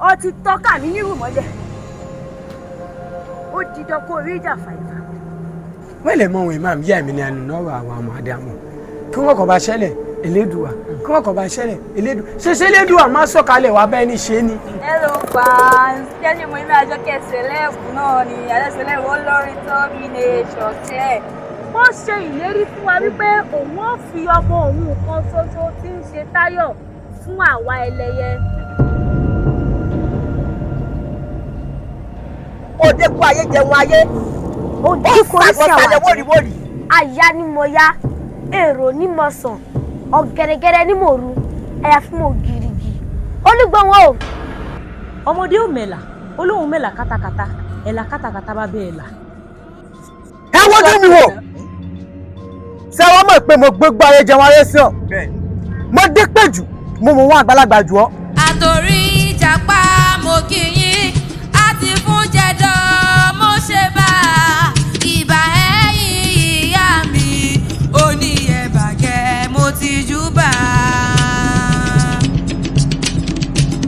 Ó ti tọ́ka mi nírú mọ́lẹ̀. Ó di dọ́kọ̀ orí ìjà fàyà. Wọ́n lè mọ ohun ìmáà mi yá mi ní ẹnu náà àwọn ọmọdé àmọ́. Kí wọ́n kàn bá ṣẹlẹ̀ Elédùà. Kí wọ́n kàn bá ṣẹlẹ̀ Elédùà. Ṣé Elédùà máa sọ̀kalẹ̀ wá bẹ́ẹ̀ ní ṣe ni? Hello fans, jẹ́ni mo ní àjọkẹ́ sẹ̀lẹ́ẹ̀bù náà ni àjọsẹ̀lẹ́ẹ̀bù olórin tó mi lè ṣọ̀tẹ́. Wọ́n ṣe ìlérí fún wa wípé òun ó fi ọmọ òun kan ṣoṣo tí ń ṣe Táyọ̀ fún àwa ẹlẹ́yẹ. Òde kú ayé jẹun ayé. Òde kú oríṣi àwọn wòrìwòrì. Aya ni mo ya, èrò ni mo sàn, ọ̀gẹ̀rẹ̀gẹ̀rẹ̀ ni mo ru, ẹ̀yà fún mo gìrìgì. Olúgbọ̀n wọn o. Ọmọdé ò mẹ́la, olóhùn mẹ́la kátakátá, ẹ̀la kátakátá bá bẹ́ẹ̀ là. Ẹ wọ́n mi wò. Ṣé wọ́n mọ̀ pé mo gbégbá ayé jẹun ayé sí ọ? Mo dé pé jù, mo mọ̀ wọ́n àgbàlagbà jù ọ́. Àtòrí ìjàpá mo kì yín, àti fún jẹ̀dọ̀ mo ṣe bá a. Ìbà ẹ̀yìn ìyá mi, oníyẹ̀bàgẹ́ mo ti júbà.